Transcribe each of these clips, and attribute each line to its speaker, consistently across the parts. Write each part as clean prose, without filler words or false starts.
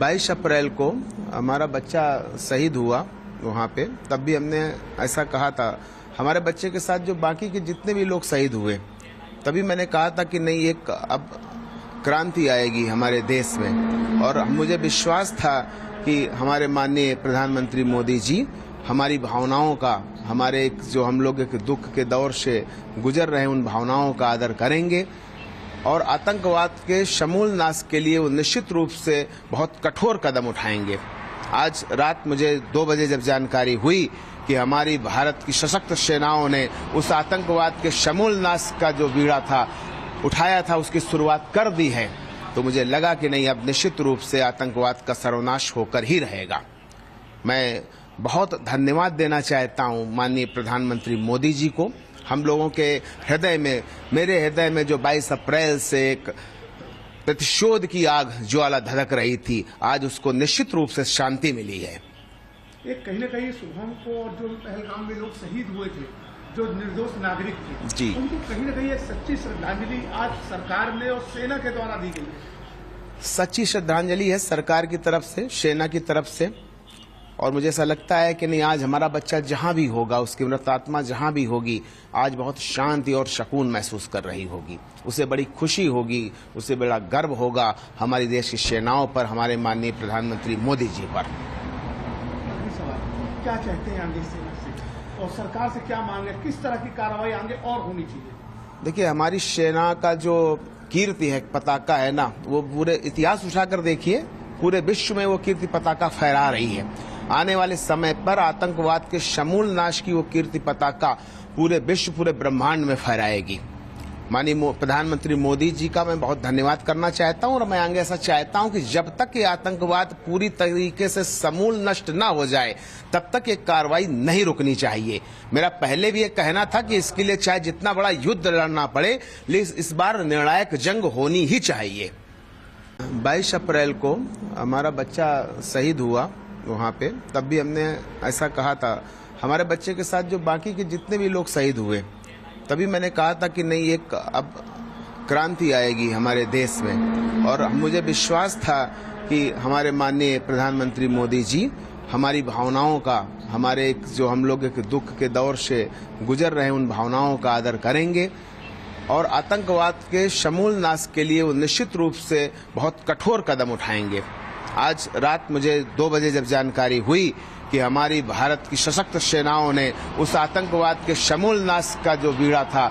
Speaker 1: 22 अप्रैल को हमारा बच्चा शहीद हुआ वहाँ पे, तब भी हमने ऐसा कहा था हमारे बच्चे के साथ जो बाकी के जितने भी लोग शहीद हुए, तभी मैंने कहा था कि नहीं एक अब क्रांति आएगी हमारे देश में। और मुझे विश्वास था कि हमारे माननीय प्रधानमंत्री मोदी जी हमारी भावनाओं का, हमारे जो हम लोग एक दुख के दौर से गुजर रहे हैं उन भावनाओं का आदर करेंगे और आतंकवाद के समूल नाश के लिए वो निश्चित रूप से बहुत कठोर कदम उठाएंगे। आज रात मुझे 2 बजे जब जानकारी हुई कि हमारी भारत की सशक्त सेनाओं ने उस आतंकवाद के समूल नाश का जो बीड़ा था उठाया था, उसकी शुरुआत कर दी है, तो मुझे लगा कि नहीं अब निश्चित रूप से आतंकवाद का सर्वनाश होकर ही रहेगा। मैं बहुत धन्यवाद देना चाहता हूं माननीय प्रधानमंत्री मोदी जी को। हम लोगों के हृदय में, मेरे हृदय में जो 22 अप्रैल से एक प्रतिशोध की आग ज्वाला धधक रही थी, आज उसको निश्चित रूप से शांति मिली है।
Speaker 2: एक कहीं न कहीं शुभम को और जो पहलगाम में लोग शहीद हुए थे, जो निर्दोष नागरिक थे
Speaker 1: जी,
Speaker 2: उनको कहीं न कहीं एक सच्ची श्रद्धांजलि आज सरकार ने और सेना के द्वारा दी गई।
Speaker 1: सच्ची श्रद्धांजलि है सरकार की तरफ से, सेना की तरफ से। और मुझे ऐसा लगता है कि नहीं आज हमारा बच्चा जहां भी होगा, उसकी मृत आत्मा जहां भी होगी, आज बहुत शांति और सुकून महसूस कर रही होगी। उसे बड़ी खुशी होगी, उसे बड़ा गर्व होगा हमारी देश की सेनाओं पर, हमारे माननीय प्रधानमंत्री मोदी जी पर।
Speaker 2: क्या चाहते हैं आगे सेना से और सरकार से क्या मांगे, किस तरह की कार्रवाई आगे और होनी चाहिए?
Speaker 1: देखिए, हमारी सेना का जो कीर्ति है, पताका है ना, वो पूरे इतिहास उठाकर देखिए, पूरे विश्व में वो कीर्ति पताका फहरा रही है। आने वाले समय पर आतंकवाद के समूल नाश की वो कीर्ति पताका पूरे विश्व, पूरे ब्रह्मांड में फहराएगी। माननीय प्रधानमंत्री मोदी जी का मैं बहुत धन्यवाद करना चाहता हूं और मैं आगे ऐसा चाहता हूं कि जब तक ये आतंकवाद पूरी तरीके से समूल नष्ट ना हो जाए, तब तक ये कार्रवाई नहीं रुकनी चाहिए। मेरा पहले भी ये कहना था कि इसके लिए चाहे जितना बड़ा युद्ध लड़ना पड़े, लेकिन इस बार निर्णायक जंग होनी ही चाहिए। 22 अप्रैल को हमारा बच्चा शहीद हुआ वहाँ पे, तब भी हमने ऐसा कहा था हमारे बच्चे के साथ जो बाकी के जितने भी लोग शहीद हुए, तभी मैंने कहा था कि नहीं एक अब क्रांति आएगी हमारे देश में। और मुझे विश्वास था कि हमारे माननीय प्रधानमंत्री मोदी जी हमारी भावनाओं का, हमारे जो हम लोग एक दुख के दौर से गुजर रहे हैं उन भावनाओं का आदर करेंगे और आतंकवाद के समूल नाश के लिए वो निश्चित रूप से बहुत कठोर कदम उठाएंगे। आज रात मुझे 2 बजे जब जानकारी हुई कि हमारी भारत की सशक्त सेनाओं ने उस आतंकवाद के समूल नाश का जो बीड़ा था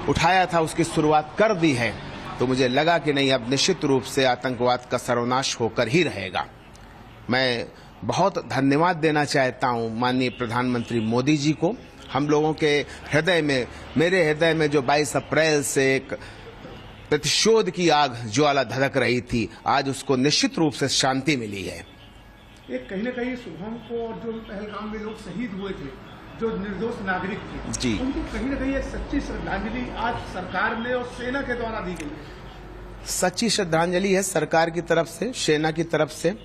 Speaker 1: उठाया था, उसकी शुरुआत कर दी है, तो मुझे लगा कि नहीं अब निश्चित रूप से आतंकवाद का सर्वनाश होकर ही रहेगा। मैं बहुत धन्यवाद देना चाहता हूं माननीय प्रधानमंत्री मोदी जी को। हम लोगों के हृदय में, मेरे हृदय में जो 22 अप्रैल से एक प्रतिशोध की आग ज्वाला धधक रही थी, आज उसको निश्चित रूप से शांति मिली है।
Speaker 2: एक कहीं न कहीं शुभम को और जो पहलगाम में लोग शहीद हुए थे, जो निर्दोष नागरिक थे
Speaker 1: जी,
Speaker 2: उनको कहीं न कहीं एक सच्ची श्रद्धांजलि आज सरकार ने और सेना के द्वारा दी गई।
Speaker 1: सच्ची श्रद्धांजलि है सरकार की तरफ से, सेना की तरफ से।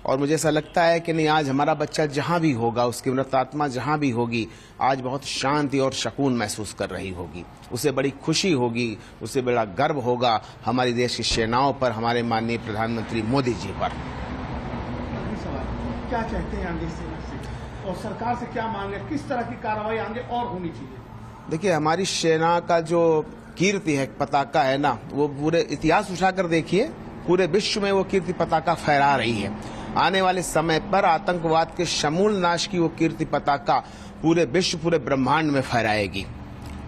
Speaker 1: और मुझे ऐसा लगता है कि नहीं आज हमारा बच्चा जहां भी होगा, उसकी मृत आत्मा जहां भी होगी, आज बहुत शांति और सुकून महसूस कर रही होगी। उसे बड़ी खुशी होगी, उसे बड़ा गर्व होगा हमारी देश की सेनाओं पर, हमारे माननीय प्रधानमंत्री मोदी जी पर।
Speaker 2: क्या चाहते हैं आगे सेना से और सरकार से क्या मांगे, किस तरह की कार्रवाई आगे और होनी चाहिए?
Speaker 1: देखिए, हमारी सेना का जो कीर्ति है, पताका है ना, वो पूरे इतिहास उठाकर देखिए, पूरे विश्व में वो कीर्ति पताका फहरा रही है। आने वाले समय पर आतंकवाद के समूल नाश की वो कीर्ति पताका पूरे विश्व, पूरे ब्रह्मांड में फहराएगी।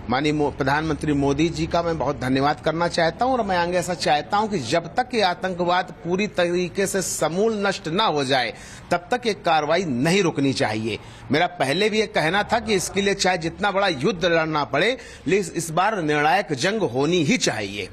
Speaker 1: माननीय प्रधानमंत्री मोदी जी का मैं बहुत धन्यवाद करना चाहता हूं और मैं आगे ऐसा चाहता हूं कि जब तक ये आतंकवाद पूरी तरीके से समूल नष्ट ना हो जाए, तब तक ये कार्रवाई नहीं रुकनी चाहिए। मेरा पहले भी ये कहना था कि इसके लिए चाहे जितना बड़ा युद्ध लड़ना पड़े, लेकिन इस बार निर्णायक जंग होनी ही चाहिए।